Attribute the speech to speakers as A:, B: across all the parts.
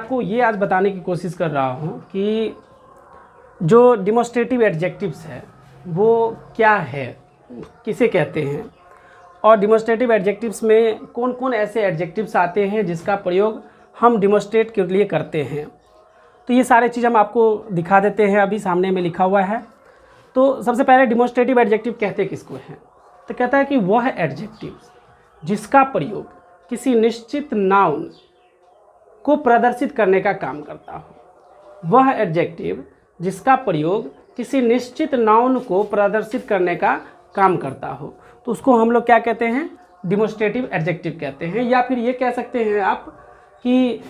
A: आपको ये आज बताने की कोशिश कर रहा हूँ कि जो डिमोस्ट्रेटिव एडजेक्टिव्स है वो क्या है, किसे कहते हैं, और डिमोस्ट्रेटिव एडजेक्टिव्स में कौन कौन ऐसे एडजेक्टिव्स आते हैं जिसका प्रयोग हम डिमोस्ट्रेट के लिए करते हैं। तो ये सारे चीज़ हम आपको दिखा देते हैं, अभी सामने में लिखा हुआ है। तो सबसे पहले डिमोस्ट्रेटिव एडजेक्टिव कहते किसको हैं, तो कहता है कि वह एडजेक्टिव जिसका प्रयोग किसी निश्चित नाउन को प्रदर्शित करने का काम करता हो। वह एडजेक्टिव जिसका प्रयोग किसी निश्चित नाउन को प्रदर्शित करने का काम करता हो, तो उसको हम लोग क्या कहते हैं, डिमोस्ट्रेटिव एडजेक्टिव कहते हैं। या फिर ये कह सकते हैं आप कि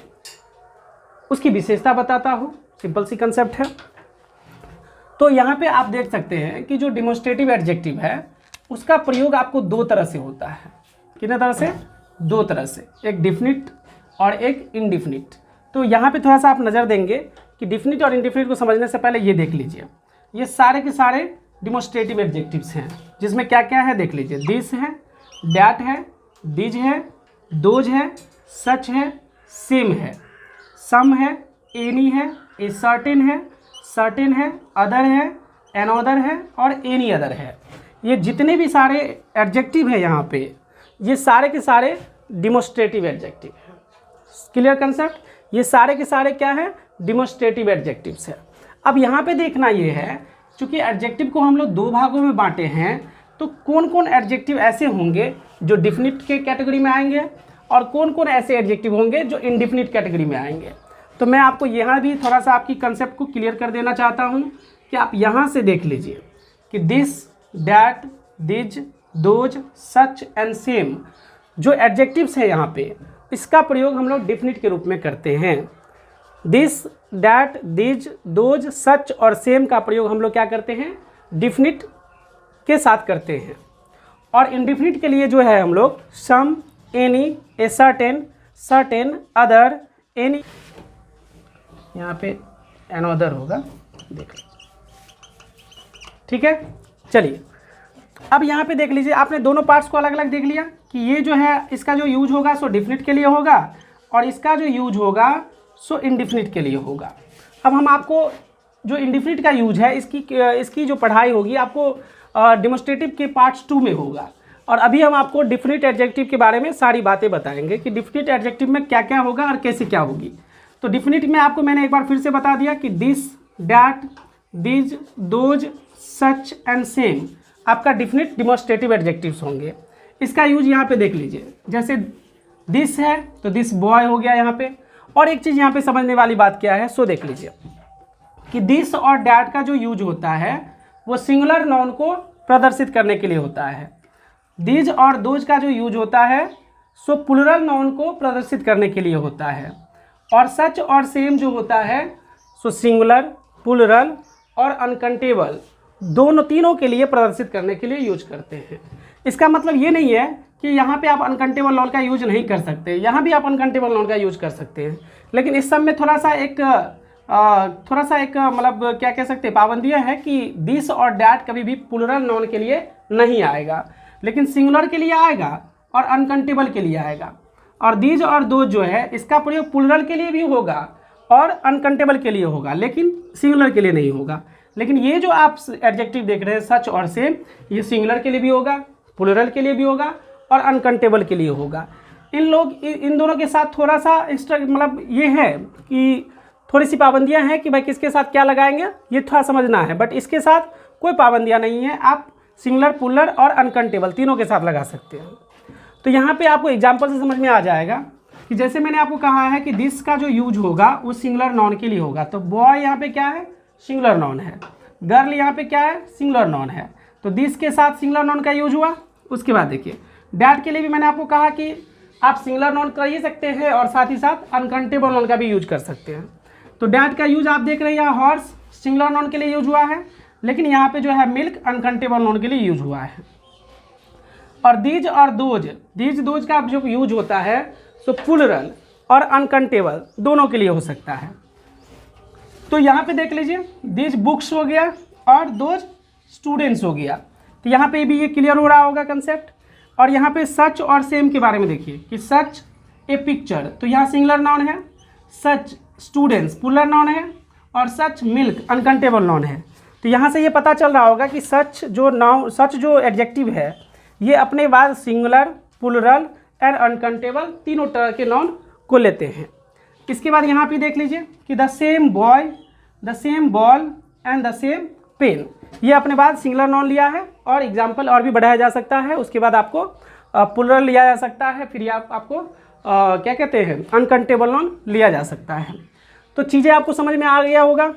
A: उसकी विशेषता बताता हो, सिंपल सी कंसेप्ट है। तो यहाँ पे आप देख सकते हैं कि जो डिमोस्ट्रेटिव एडजेक्टिव है उसका प्रयोग आपको दो तरह से होता है। कितने तरह से? दो तरह से, एक डिफिनिट और एक इनडिफिनिट। तो यहाँ पे थोड़ा सा आप नज़र देंगे कि डिफिनिट और इनडिफिनिट को समझने से पहले ये देख लीजिए, ये सारे के सारे डिमोस्ट्रेटिव एडजेक्टिव्स हैं, जिसमें क्या क्या है देख लीजिए। दिस है, दैट है, दिज है, दोज है, सच है, सेम है, सम है, एनी है, ए सर्टेन है, अदर है, एनोदर है और एनी अदर है। ये जितने भी सारे एडजेक्टिव हैं यहाँ पे, ये सारे के सारे डिमोस्ट्रेटिव एडजेक्टिव हैं। Clear concept? ये सारे के सारे क्या है, डिमोस्ट्रेटिव एडजेक्टिव्स है। अब यहाँ पे देखना ये है, चूँकि एडजेक्टिव को हम लोग दो भागों में बांटे हैं, तो कौन कौन एडजेक्टिव ऐसे होंगे जो डिफिनिट के कैटेगरी में आएंगे और कौन कौन ऐसे एडजेक्टिव होंगे जो इनडिफिनिट कैटेगरी में आएंगे। तो मैं आपको यहाँ भी थोड़ा सा आपकी कंसेप्ट को क्लियर कर देना चाहता हूँ कि आप यहाँ से देख लीजिए कि this, that, these, those, such and same जो एडजेक्टिव्स हैं यहाँ पे, इसका प्रयोग हम लोग डिफिनिट के रूप में करते हैं। दिस, दैट, दिज, दोज, सच और सेम का प्रयोग हम लोग क्या करते हैं, डिफिनिट के साथ करते हैं। और इनडिफिनिट के लिए जो है हम लोग some, any, a certain, certain, other, any, यहाँ पे एनोदर होगा, देख लीजिए। ठीक है, चलिए अब यहाँ पे देख लीजिए, आपने दोनों पार्ट्स को अलग अलग देख लिया कि ये जो है इसका जो यूज होगा सो डिफिनिट के लिए होगा और इसका जो यूज होगा सो इनडिफिनिट के लिए होगा। अब हम आपको जो इनडिफिनिट का यूज है इसकी जो पढ़ाई होगी आपको डिमोस्ट्रेटिव के पार्ट्स 2 में होगा। और अभी हम आपको डिफिनिट एडजेक्टिव के बारे में सारी बातें बताएंगे कि डिफिनिट एडजेक्टिव में क्या क्या होगा और कैसे क्या होगी। तो डिफिनिट में आपको मैंने एक बार फिर से बता दिया कि this, that, these, those, such and same आपका डिफिनिट डिमोस्ट्रेटिव एडजेक्टिव्स होंगे। इसका यूज यहाँ पे देख लीजिए, जैसे दिस है तो दिस बॉय हो गया यहाँ पे। और एक चीज़ यहाँ पे समझने वाली बात क्या है, सो देख लीजिए कि दिस और डैट का जो यूज होता है वो सिंगुलर नाउन को प्रदर्शित करने के लिए होता है। दिज और दोज का जो यूज होता है सो प्लुरल नाउन को प्रदर्शित करने के लिए होता है। और सच और सेम जो होता है सो सिंगुलर, प्लुरल और अनकाउंटेबल तीनों के लिए प्रदर्शित करने के लिए यूज करते हैं। इसका मतलब ये नहीं है कि यहाँ पे आप अनकाउंटेबल नाउन का यूज नहीं कर सकते, यहाँ भी आप अनकाउंटेबल नाउन का यूज कर सकते हैं। लेकिन इस सब में थोड़ा सा एक मतलब क्या कह सकते हैं, पाबंदियाँ हैं कि दिस और डैट कभी भी प्लुरल नाउन के लिए नहीं आएगा, लेकिन सिंगुलर के लिए आएगा और अनकाउंटेबल के लिए आएगा। और दीज और दोज जो है इसका प्रयोग प्लुरल के लिए भी होगा और अनकाउंटेबल के लिए होगा, लेकिन सिंगुलर के लिए नहीं होगा। लेकिन ये जो आप एडजेक्टिव देख रहे हैं सच और सेम, ये सिंगुलर के लिए भी होगा, प्लुरल के लिए भी होगा और अनकाउंटेबल के लिए होगा। इन दोनों के साथ थोड़ा सा एक्स्ट्रा मतलब ये है कि थोड़ी सी पाबंदियां हैं कि भाई किसके साथ क्या लगाएंगे, ये थोड़ा समझना है। बट इसके साथ कोई पाबंदियां नहीं है, आप सिंगुलर, प्लुरल और अनकाउंटेबल तीनों के साथ लगा सकते हैं। तो यहाँ पे आपको एग्जाम्पल से समझ में आ जाएगा कि जैसे मैंने आपको कहा है कि दिस का जो यूज होगा वो सिंगुलर नाउन के लिए होगा। तो बॉय यहाँ पे क्या है, सिंगुलर नाउन है। गर्ल यहाँ पे क्या है, सिंगुलर नाउन है। तो दिस के साथ सिंगुलर नाउन का यूज हुआ। उसके बाद देखिए डैट के लिए भी मैंने आपको कहा कि आप सिंगुलर नाउन कर ही सकते हैं और साथ ही साथ अनकाउंटेबल नाउन का भी यूज कर सकते हैं। तो डैट का यूज आप देख रहे हैं, हॉर्स सिंगुलर नाउन के लिए यूज हुआ है, लेकिन यहाँ पे जो है मिल्क अनकाउंटेबल नाउन के लिए यूज हुआ है। और दीज और दोज का जो यूज होता है सो प्लुरल और अनकाउंटेबल दोनों के लिए हो सकता है। तो यहाँ पे देख लीजिए दीज बुक्स हो गया और दोज स्टूडेंट्स हो गया। तो यहाँ पे भी ये क्लियर हो रहा होगा कंसेप्ट। और यहाँ पे सच और सेम के बारे में देखिए कि सच ए पिक्चर, तो यहाँ सिंगुलर नाउन है, सच स्टूडेंट्स प्लूरल नाउन है और सच मिल्क अनकाउंटेबल नाउन है। तो यहाँ से ये पता चल रहा होगा कि सच जो एडजेक्टिव है ये अपने बाद सिंगुलर, प्लूरल एंड अनकाउंटेबल तीनों तरह के नाउन को लेते हैं। इसके बाद यहाँ पे देख लीजिए कि the same boy, the same ball and the same pen, ये अपने बाद सिंगुलर नाउन लिया है और एग्जाम्पल और भी बढ़ाया जा सकता है। उसके बाद आपको प्लूरल लिया जा सकता है, फिर आपको क्या कहते हैं अनकाउंटेबल नाउन लिया जा सकता है। तो चीज़ें आपको समझ में आ गया होगा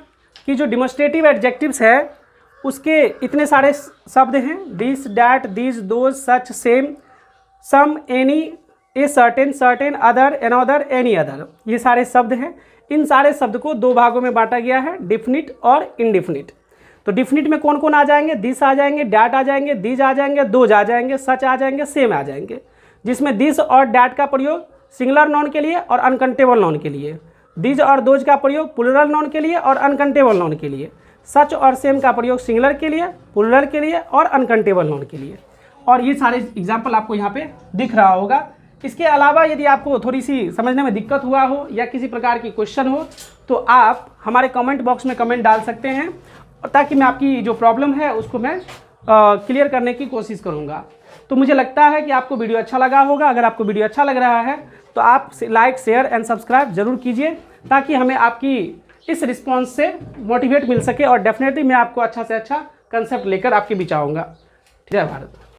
A: कि जो डिमोस्ट्रेटिव एडजेक्टिव्स है उसके इतने सारे शब्द हैं, this, that, this, those, such, same, some, any, a certain, certain, other, another, any other, ये सारे शब्द हैं। इन सारे शब्द को दो भागों में बांटा गया है, डिफिनिट और इनडिफिनिट। तो डिफिनिट में कौन कौन आ जाएंगे, दिस आ जाएंगे, डैट आ जाएंगे, दिज आ जाएंगे, दोज आ जाएंगे, सच आ जाएंगे, सेम आ जाएंगे, जिसमें दिस और डैट का प्रयोग सिंगुलर नाउन के लिए और अनकाउंटेबल नाउन के लिए, दिज और दोज का प्रयोग प्लूरल नाउन के लिए और अनकाउंटेबल नाउन के लिए, सच और सेम का प्रयोग सिंगुलर के लिए, प्लूरल के लिए और अनकाउंटेबल नाउन के लिए। और ये सारे एग्जाम्पल आपको यहाँ पे दिख रहा होगा। इसके अलावा यदि आपको थोड़ी सी समझने में दिक्कत हुआ हो या किसी प्रकार की क्वेश्चन हो तो आप हमारे कमेंट बॉक्स में कमेंट डाल सकते हैं, ताकि मैं आपकी जो प्रॉब्लम है उसको मैं क्लियर करने की कोशिश करूँगा। तो मुझे लगता है कि आपको वीडियो अच्छा लगा होगा। अगर आपको वीडियो अच्छा लग रहा है तो आप लाइक, शेयर एंड सब्सक्राइब जरूर कीजिए, ताकि हमें आपकी इस रिस्पॉन्स से मोटिवेट मिल सके और डेफिनेटली मैं आपको अच्छा से अच्छा कंसेप्ट लेकर आपके बीच आऊँगा। जय भारत।